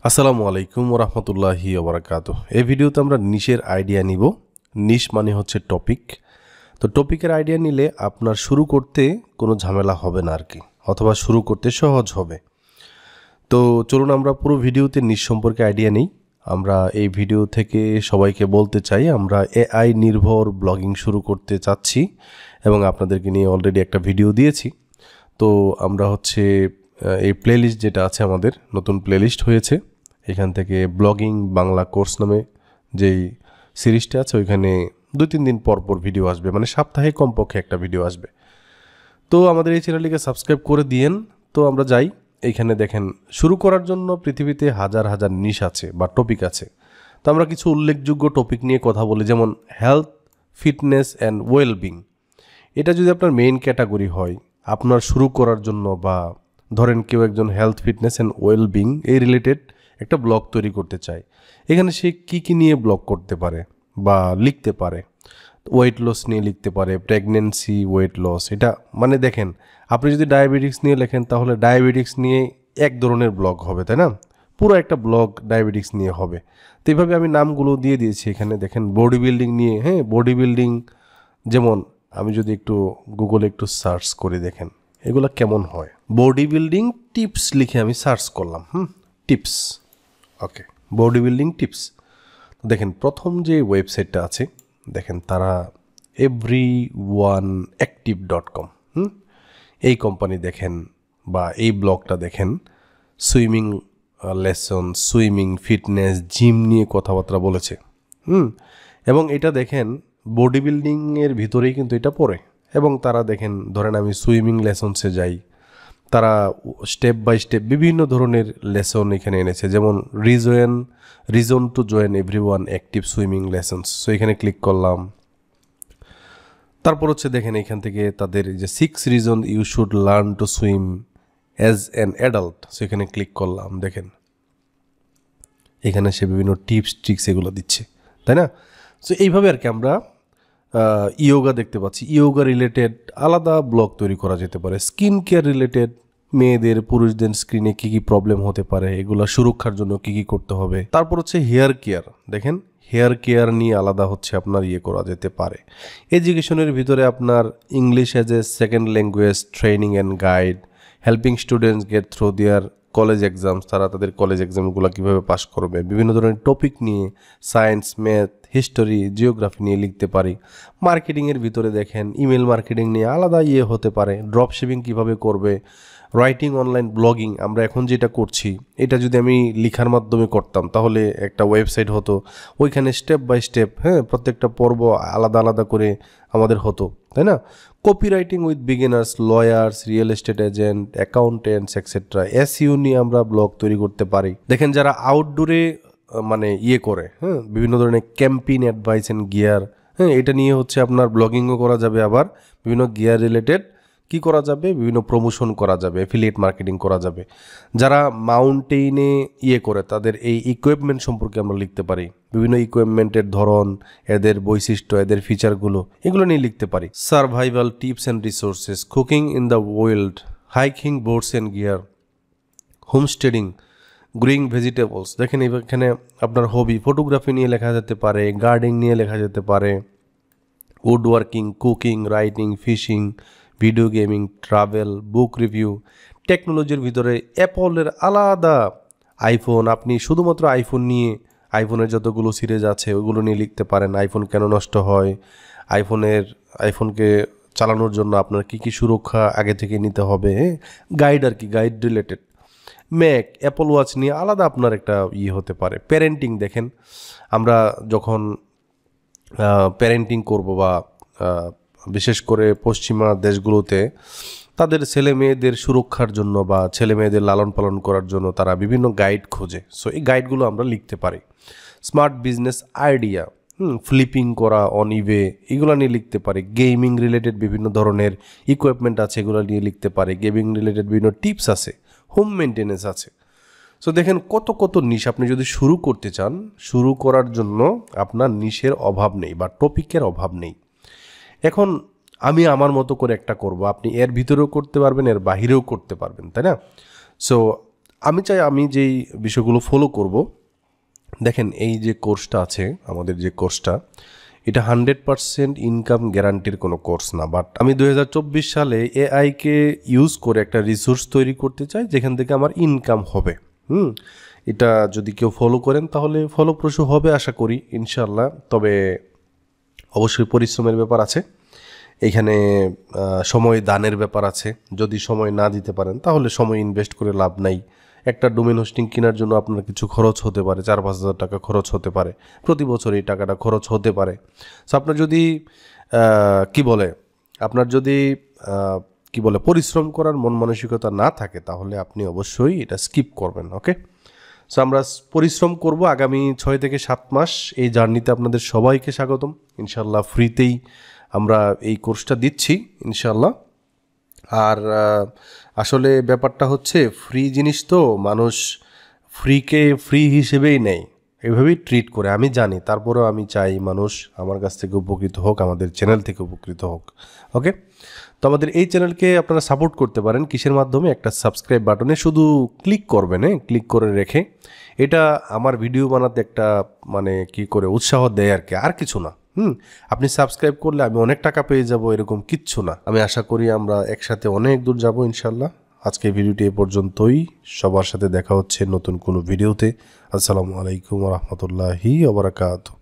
আসসালামু আলাইকুম ওয়া রাহমাতুল্লাহি ওয়া বারাকাতুহু। এই ভিডিওতে আমরা নিশের আইডিয়া নিব। নিশ মানে হচ্ছে টপিক। তো টপিকের আইডিয়া নিলে আপনার শুরু করতে কোনো ঝামেলা হবে না আর কি, অথবা শুরু করতে সহজ হবে। তো চলুন আমরা পুরো ভিডিওতে নিশ সম্পর্কে আইডিয়া নিই। আমরা এই ভিডিও থেকে সবাইকে বলতে চাই আমরা এআই নির্ভর ব্লগিং শুরু করতে চাচ্ছি এবং আপনাদেরকে নিয়ে অলরেডি একটা ভিডিও দিয়েছি। তো আমরা এই প্লেলিস্ট যেটা আছে আমাদের নতুন প্লেলিস্ট হয়েছে, এখান থেকে ব্লগিং বাংলা কোর্স নামে যেই সিরিজটা আছে ওইখানে 2-3 দিন পর পর ভিডিও আসবে, মানে সপ্তাহে কমপক্ষে একটা ভিডিও আসবে। তো আমাদের এই চ্যানেলটিকে সাবস্ক্রাইব করে দিয়েন। তো আমরা যাই, এইখানে দেখেন শুরু করার জন্য পৃথিবীতে হাজার হাজার নিশ আছে বা টপিক আছে। তো আমরা কিছু উল্লেখযোগ্য টপিক নিয়ে কথা বলি, যেমন হেলথ, ফিটনেস অ্যান্ড ওয়েলবিং। এটা যদি আপনার মেইন ক্যাটাগরি হয় আপনার শুরু করার জন্য, বা ধরেন কেউ একজন হেলথ, ফিটনেস অ্যান্ড ওয়েলবিং এই রিলেটেড একটা ব্লগ তৈরি করতে চায়, এখানে সে কী নিয়ে ব্লগ করতে পারে বা লিখতে পারে। ওয়েট লস নিয়ে লিখতে পারে, প্রেগনেন্সি, ওয়েট লস। এটা মানে দেখেন, আপনি যদি ডায়াবেটিক্স নিয়ে লেখেন তাহলে ডায়াবেটিক্স নিয়ে এক ধরনের ব্লগ হবে, তাই না? পুরো একটা ব্লগ ডায়াবেটিক্স নিয়ে হবে। তো এইভাবে আমি নামগুলো দিয়ে দিয়েছি এখানে। দেখেন বডি বিল্ডিং নিয়ে, বডি বিল্ডিং, যেমন আমি যদি একটু গুগলে একটু সার্চ করে দেখেন এগুলো কেমন হয়। বডি বিল্ডিং টিপস লিখে আমি সার্চ করলাম, টিপস, ওকে, বডি বিল্ডিং টিপস। দেখেন প্রথম যে ওয়েবসাইটটা আছে, দেখেন তারা everyoneactive.com, এই কোম্পানি দেখেন, বা এই ব্লগটা দেখেন, swimming lesson, swimming, fitness, gym নিয়ে কথাবার্তা বলেছে। এবং এটা দেখেন বডি বিল্ডিংয়ের ভিতরেই কিন্তু এটা পড়ে। এবং তারা দেখেন, ধরেন আমি সুইমিং লেসনসে যাই, তারা স্টেপ বাই স্টেপ বিভিন্ন ধরনের লেসন এখানে এনেছে, যেমন reason to join everyone active swimming lessons. So এখানে ক্লিক করলাম। তারপর দেখেন এখান থেকে তাদের যে 6 reason you should learn to swim as an adult. So এখানে ক্লিক করলাম, দেখেন এখানে সে বিভিন্ন টিপস ট্রিক্স এগুলো দিচ্ছে, তাই না? সো এইভাবে আর কি আমরা ইয়োগা দেখতে পাচ্ছি, ইয়োগা রিলেটেড আলাদা ব্লগ তৈরি করা যেতে পারে। স্কিন কেয়ার রিলেটেড, মেয়েদের পুরুষদের স্কিনে কী কী প্রবলেম হতে পারে, এগুলো সুরক্ষার জন্য কী কী করতে হবে। তারপর হেয়ার কেয়ার, দেখেন হেয়ার কেয়ার নিয়ে আলাদা আপনার করা যেতে পারে। এডুকেশনের ভিতরে আপনার English as a second language training and guide, helping students gate through there college exams, তারা তাদের কলেজ এক্সামগুলো কীভাবে পাস করবে, বিভিন্ন ধরনের টপিক নিয়ে, সায়েন্স, ম্যাথ, হিস্টোরি, জিওগ্রাফি নিয়ে লিখতে পারি। মার্কেটিংয়ের ভিতরে দেখেন ইমেল মার্কেটিং নিয়ে আলাদা হতে পারে, ড্রপ শিপিং কীভাবে করবে, রাইটিং, অনলাইন ব্লগিং। আমরা এখন যেটা করছি এটা যদি আমি লিখার মাধ্যমে করতাম তাহলে একটা ওয়েবসাইট হতো, ওইখানে স্টেপ বাই স্টেপ প্রত্যেকটা পর্ব আলাদা আলাদা করে আমাদের হতো, তাই না? Copywriting with beginners, lawyers, real estate agent, accountants etcetera, SEO নিয়ে আমরা ব্লগ তৈরি করতে পারি। দেখেন যারা আউটডোরে মানে করে, বিভিন্ন ধরনের ক্যাম্পেইন, অ্যাডভাইস অ্যান্ড গিয়ার, এটা নিয়ে আপনার ব্লগিংও করা যাবে। আবার বিভিন্ন গিয়ার রিলেটেড কি করা যাবে, বিভিন্ন প্রমোশন করা যাবে, অ্যাফিলিয়েট মার্কেটিং করা যাবে। যারা মাউন্টেইনে করে তাদের এই ইকুইপমেন্ট সম্পর্কে আমরা লিখতে পারি, বিভিন্ন ইকুইপমেন্টের ধরন, এদের বৈশিষ্ট্য, এদের ফিচারগুলো, এগুলো নিয়ে লিখতে পারি। Survival tips and resources, cooking in the wild, hiking, boats and gear, homesteading, growing vegetables. দেখেন এখানে আপনার হবি, ফটোগ্রাফি নিয়ে লেখা যেতে পারে, গার্ডেনিং নিয়ে লেখা যেতে পারে, wood working, cooking, writing, fishing, video gaming, travel, book review. টেকনোলজির ভিতরে অ্যাপলের আলাদা, আইফোন, আপনি শুধুমাত্র আইফোন নিয়ে, আইফোনের যতগুলো সিরিজ আছে ওগুলো নিয়ে লিখতে পারেন। আইফোন কেন নষ্ট হয়, আইফোনকে চালানোর জন্য আপনার কী কী সুরক্ষা আগে থেকে নিতে হবে, গাইড আর কি, guide related. Mac, Apple watch নিয়ে আলাদা আপনার একটা হতে পারে। প্যারেন্টিং, দেখেন আমরা যখন প্যারেন্টিং করব, বা বিশেষ করে পশ্চিমা দেশগুলোতে তাদের ছেলে মেয়েদের সুরক্ষার জন্য বা ছেলে মেয়েদের লালন পালন করার জন্য তারা বিভিন্ন গাইড খোঁজে। সো এই গাইডগুলো আমরা লিখতে পারি। স্মার্ট বিজনেস আইডিয়া, ফ্লিপিং করা অন ইবে, এগুলো নিয়ে লিখতে পারি। গেমিং রিলেটেড বিভিন্ন ধরনের ইকুইপমেন্ট আছে, এগুলো নিয়ে লিখতে পারি। গেমিং রিলেটেড বিভিন্ন টিপস আছে, হোম মেনটেনেন্স আছে। সো দেখেন কত কত নিশ। আপনি যদি শুরু করতে চান, শুরু করার জন্য আপনার নিশের অভাব নেই বা টপিকের অভাব নেই। এখন আমি আমার মতো করে একটা করব, আপনি এর ভিতরেও করতে পারবেন, এর বাহিরেও করতে পারবেন, তাই না? সো আমি চাই আমি যেই বিষয়গুলো ফলো করব, দেখেন এই যে কোর্সটা আছে, আমাদের যে কোর্সটা, এটা 100% ইনকাম গ্যারান্টির কোনো কোর্স না। বাট আমি 2024 সালে এআইকে ইউজ করে একটা রিসোর্স তৈরি করতে চাই যেখান থেকে আমার ইনকাম হবে। এটা যদি কেউ ফলো করেন তাহলে ফলপ্রসূ হবে আশা করি ইনশাল্লাহ। তবে অবশ্যই পরিশ্রমের ব্যাপার আছে, এখানে সময় দানের ব্যাপার আছে। যদি সময় না দিতে পারেন তাহলে সময় ইনভেস্ট করে লাভ নাই। একটা ডোমেন হোস্টিং কেনার জন্য আপনার কিছু খরচ হতে পারে, 4-5 হাজার টাকা খরচ হতে পারে, প্রতি বছর এই টাকাটা খরচ হতে পারে। সো আপনার যদি আপনার যদি পরিশ্রম করার মন মানসিকতা না থাকে তাহলে আপনি অবশ্যই এটা স্কিপ করবেন। ওকে, সো আমরা পরিশ্রম করব আগামী 6 থেকে 7 মাস। এই জার্নিতে আপনাদের সবাইকে স্বাগতম। ইনশাল্লাহ ফ্রিতেই আমরা এই কোর্সটা দিচ্ছি ইনশাল্লাহ। আর আসলে ব্যাপারটা হচ্ছে ফ্রি জিনিস তো মানুষ ফ্রিকে ফ্রি হিসেবেই নেয়, এভাবেই ট্রিট করে আমি জানি। তারপরেও আমি চাই মানুষ আমার কাছ থেকে উপকৃত হোক, আমাদের চ্যানেল থেকে উপকৃত হোক। ওকে, তো আমাদের এই চ্যানেলকে আপনারা সাপোর্ট করতে পারেন কিসের মাধ্যমে? একটা সাবস্ক্রাইব বাটনে শুধু ক্লিক করবেন, ক্লিক করে রেখে। এটা আমার ভিডিও বানাতে একটা কি করে উৎসাহ দেয় আর কিছু না। আপনি সাবস্ক্রাইব করলে আমি অনেক টাকা পেয়ে যাব এরকম কিচ্ছু না। আমি আশা করি আমরা একসাথে অনেক দূর যাব ইনশাল্লাহ। আজকে ভিডিওটি এ পর্যন্তই। সবার সাথে দেখা হচ্ছে নতুন কোনো ভিডিওতে। আসসালামু আলাইকুম ওয়া রাহমাতুল্লাহি ওয়া বারাকাতুহু।